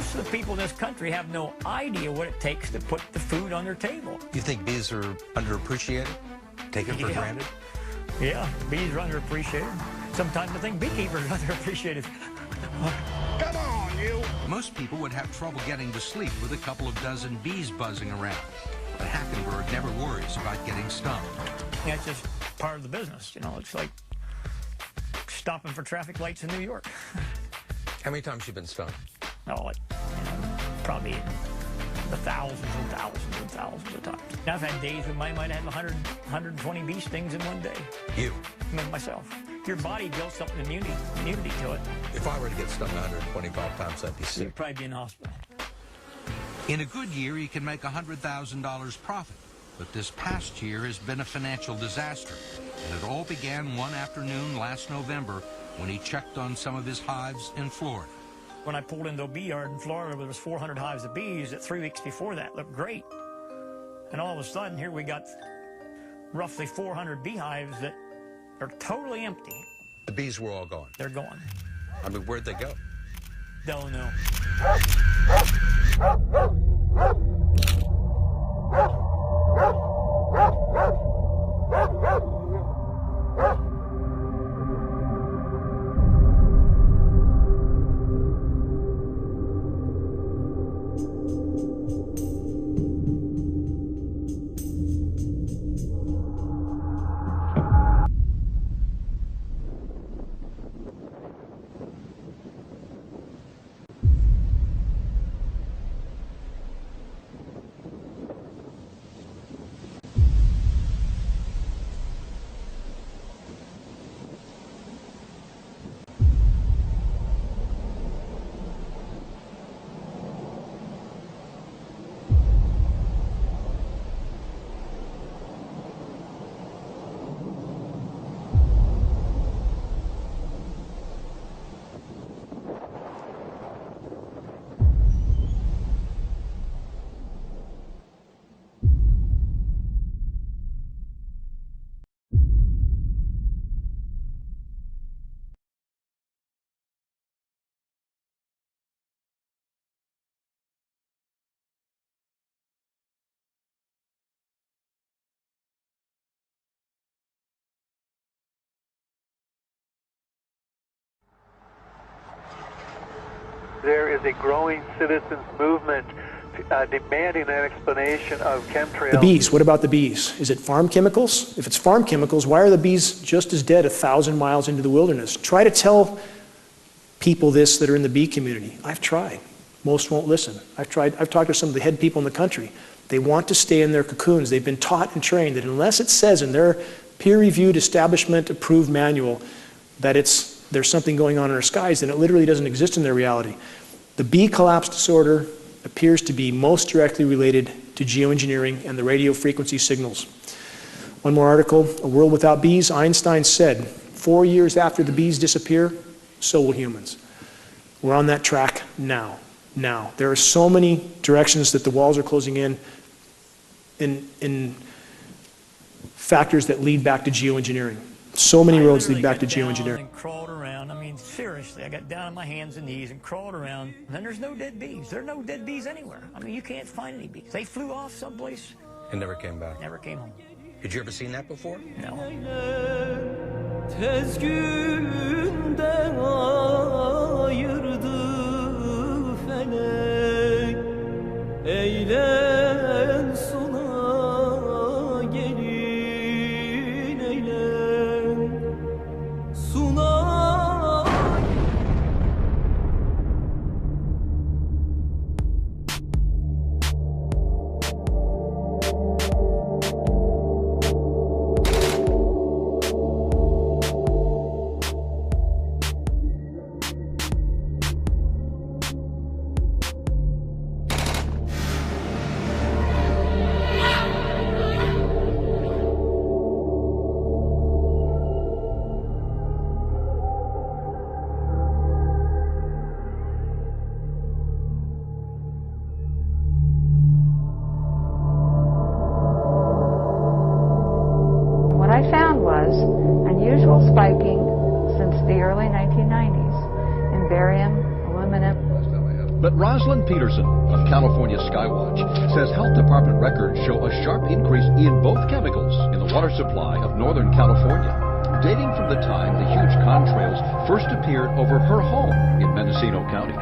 most of the people in this country have no idea what it takes to put the food on their table. You think bees are underappreciated? Taken for granted? Yeah, bees are underappreciated. Sometimes I think beekeepers are underappreciated. Come on, you! Most people would have trouble getting to sleep with a couple of dozen bees buzzing around. But Hackenberg never worries about getting stung. Yeah, it's just part of the business, you know. It's like stopping for traffic lights in New York. How many times have you been stung? Oh, like, probably the thousands and thousands and thousands of times. Now, I've had days when I might have 100, 120 bee stings in one day. You? Myself. Your body builds something immunity to it. If I were to get stung 125 times, I'd be sick. You'd probably be in the hospital. In a good year, he can make $100,000 profit. But this past year has been a financial disaster. And it all began one afternoon last November when he checked on some of his hives in Florida. When I pulled into a bee yard in Florida, there was 400 hives of bees that 3 weeks before that looked great. And all of a sudden, here we got roughly 400 beehives that are totally empty. The bees were all gone? They're gone. I mean, where'd they go? Don't know. There is a growing citizens movement demanding an explanation of chemtrails. The bees, what about the bees? Is it farm chemicals? If it's farm chemicals, why are the bees just as dead 1,000 miles into the wilderness? Try to tell people this that are in the bee community. I've tried. Most won't listen. I've talked to some of the head people in the country. They want to stay in their cocoons. They've been taught and trained that unless it says in their peer-reviewed, establishment-approved manual that there's something going on in our skies, then it literally doesn't exist in their reality. The bee collapse disorder appears to be most directly related to geoengineering and the radio frequency signals. One more article, A World Without Bees. Einstein said, 4 years after the bees disappear, so will humans. We're on that track now. There are so many directions that the walls are closing in factors that lead back to geoengineering. So many roads lead back to geoengineering. And crawled around. I mean, seriously, I got down on my hands and knees and crawled around. And then there's no dead bees. There are no dead bees anywhere. I mean, you can't find any bees. They flew off someplace. And never came back? Never came home. Had you ever seen that before? No. Rosalind Peterson of California Skywatch says health department records show a sharp increase in both chemicals in the water supply of Northern California, dating from the time the huge contrails first appeared over her home in Mendocino County.